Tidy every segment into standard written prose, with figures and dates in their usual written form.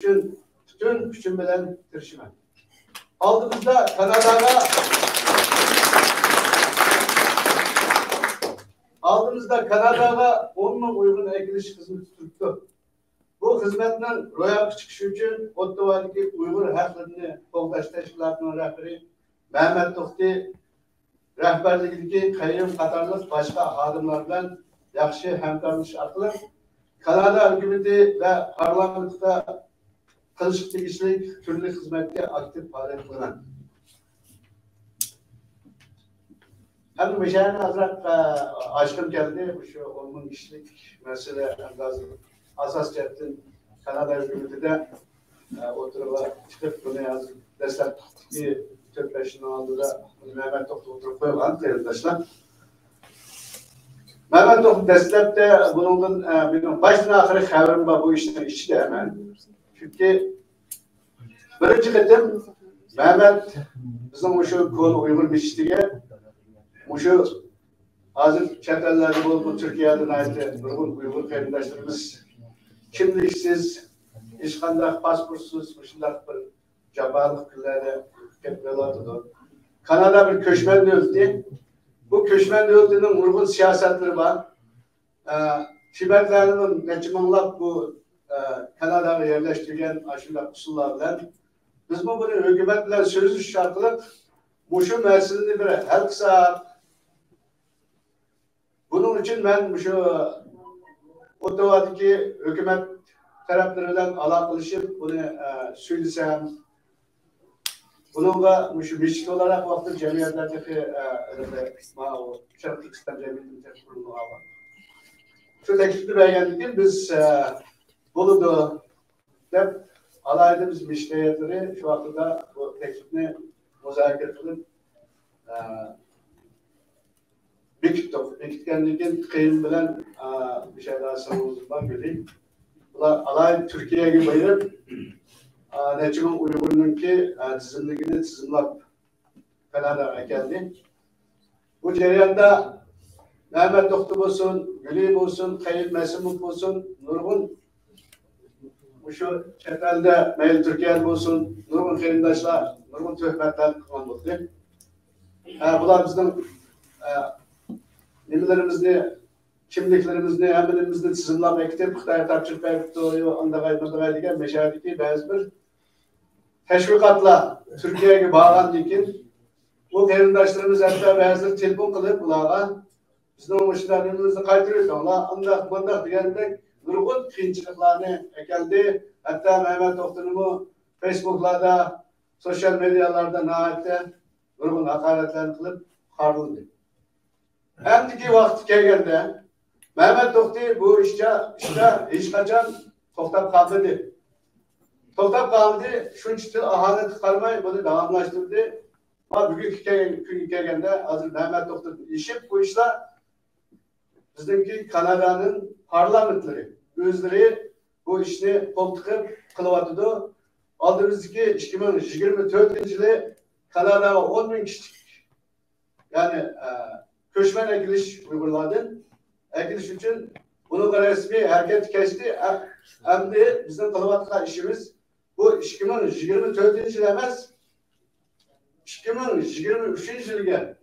için bütün gücüm bilen tirişimen. Aldığımızda Kanada'ga 10 bin uygun ekiliş hizmeti tuttu. Bu hizmetin ro'yobga chiqishi uchun Ottavadagi Uyg'ur haqlarini qo'g'dash tashkilotining rahbari Mehmet To'xti rahbarligidagi Qayyum qatorliq boshqa xodimlar bilan yaxshi hamkorlik orqali Kanada hukumati va parlamentda qilishga tegishli turli xizmatga aktiv faoliyat qilgan. Hem müşahede hazret aşkım geldi, şu onun işlik mesele asas cihazın Kanada hükümeti de oturup çıkıp bunu yazıp destek bir Türk-Beş'in aldığı da Mehmet Tohtu oturup koyulan arkadaşlar. Mehmet Tohtu destek de bunun benim başına ahire haberim var bu işin işi de hemen. Çünkü birinci kıtım Mehmet bizim şu konu Uygur biçtiğe şu hazır çetelerde bu Türkiye'den ait Uygur kardeşlerimiz kimliksiz, hiç kandak pasportsuz, bir cabalık günlerde yapıyorlardı. Kanada bir köşmen öldü. Bu köşmen öldüğünün Uygur siyasetleri var. Tibetlerinin neçimanlap bu Kanada'ya yerleştirilen aşırı usullarla biz bunu hükümetler sözlü şartlık şu meselini bir her kısa bunun için ben şu Ottawa'daki hükümet taraflarından alakalaşıp bunu söylesem bununla şu bilinçli olarak vakti cemiyetlerdeki Şarkı İslam Cemiyeti'nin kurulu var. Şu teklifi beğendik biz Bolu'da hep alaydığımız müşterileri şu anda bu teklifini muzakere kılıp Bekitkenliğin kıyım bilen bir şey daha savunuzdan bileyim. Bunlar alay Türkiye'ye bayırıp Neçimin Uygur'un ki tizimliğini tizimlap Kanada'ya geldi. Bu cereyanda Mehmet Tohtu olsun, Gülüb olsun, Kayıl Mesimuk olsun, Nurgun şu çetelde Meyil Türkiye'de olsun, Nurgun kıyımdaşlar, Nurgun töhbetler kullanıldı. Bunlar bizim nimelerimizni, kimliklerimizni, emrimizni tizimlab ekitib, Xitoy topshiriq beribdi, andag'ay degan mashadiki ba'zi bir tashviqotlar Turkiyaga borgandan keyin bu qarindoshlarimiz hatto ba'zi telefon qilib ularga bizning mushtarimizni qaytarib ular andaq bundaq degandek nurg'un qiyinchiliklarni keldi. Hatto Mehmet To'xtunimi Facebook'larda, sosyal medyalarda nihoyatda nurg'un haqoratlarni qilib qarg'ildi. Endiki vakit gelgende Mehmet Tohti bu işte hiç kaçan toxtab kaldı. Toxtab kaldı, şunçtu ahanet çıkarmayı bunu devamlaştırdı. Ama bugünkü gün gelgende hazır Mehmet Tohti işip bu işler bizdeki Kanada'nın parlamentleri, özleri bu işini koltukıp kılıvatıdı. Aldığımızdaki 2024 yılı Kanada'ya 10 bin kişi yani köşmen ekiliş uyguladı. Ekiliş için bunu da resmi hareket kesti. Hem de bizim kılıvatla işimiz bu 2024 yıl emez 2023 yılga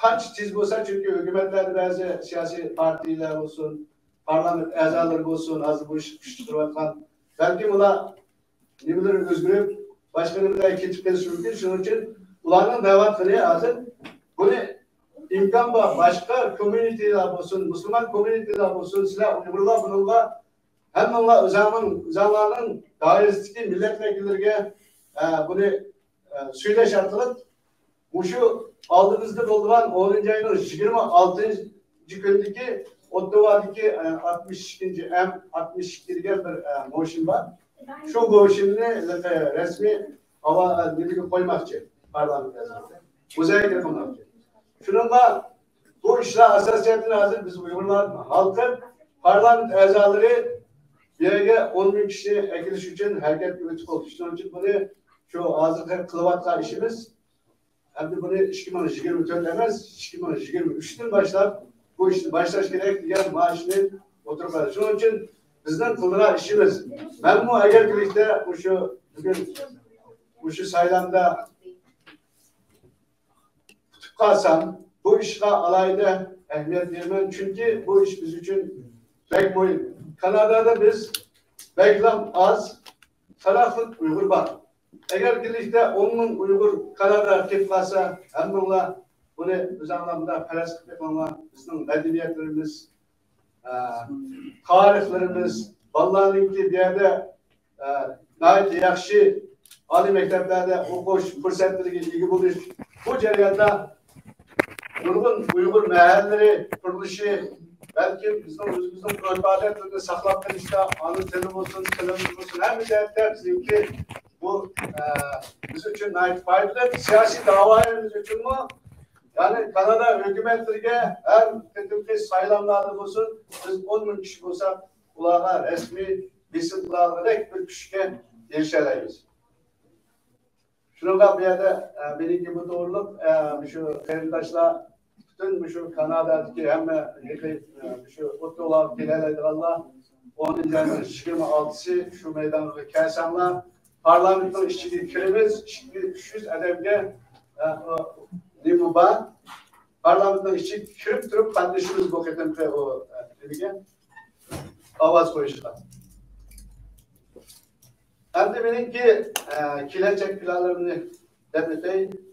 kaç tiz olsa çünkü hükümetlerde bazı siyasi partiler olsun, parlament azaları olsun, az bu iş kıştırıvatkan. Belki buna nimeleri özgürüp başka nimeleri ketip sürükür. Şunun için ulanın devam kılıyor hazır. Bunu İmkan var. Başka komüniteler olsun, Müslüman komüniteler olsun, silah Uygurlar bununla hem onunla zamanın dairesindeki milletvekillerine bunu söyleş artırıp bu şu aldığımızda dolduran 10. ayının 26. gündeki Ottawa'daki 62. bir motion var. Şu motion'u resmi hava dilini koymak için parlamentoda. Özellikle koymak için. Şununla bu işler asasiyetine hazır biz Uygurlar halkın parlament azaları bir yere 10 bin kişi ekiliş için hareket yürütük oldu. Şunun için bunu şu hazır kılıvatlar işimiz hem de bunu 2024 demez 2023'ten başlar bu işin başlaş gerek diğer maaşını oturup. Şunun için bizden kılınan işimiz. Ben bu eğer birlikte bu şu saylamda tutup kalsam, bu işe alayda ehemmiyet vermem. Çünkü bu iş biz için pek mühim. Kanada'da biz beklam az, taraflık Uygur var. Eğer birlikte onun Uygur Kanada keflasa, hem bununla bunu biz anlamda perest etmekle bizim medeniyetlerimiz, tarihlerimiz, vallahi ki bir yerde gayet yakşı Ali mekteplerde okuş, fırsatları ilgi buluş. Bu cereyanda Uygur mehalleri, kuruluşu, belki bizim örfadetlerini saklap kalışta anıtlarım olsun, kılımız olsun, hem bir de bizimki bu biz için ait faydalı siyasi davalarımız için mi? Yani Kanada hükümetlerine her tetimki sayılamlarda olsun, biz 10 bin kişi olsak, kulağına resmi bisim kulağına bir kişiye erişemeyiz. Şuna bir yerde benim gibi doğrulup şu kayındaşla bütün şu Kanada'daki hem şu otolar bilelerdir Allah onun üzerine 26'sı şu meydanda Kersan'la parlamento işçiliklerimiz şimdi 300 edemde Limuba parlamento işçi kürüp durup kardeşimiz bu ketempe o dedige avaz koyuşlar. Hem de benimki kilecek planlarını devleteyim.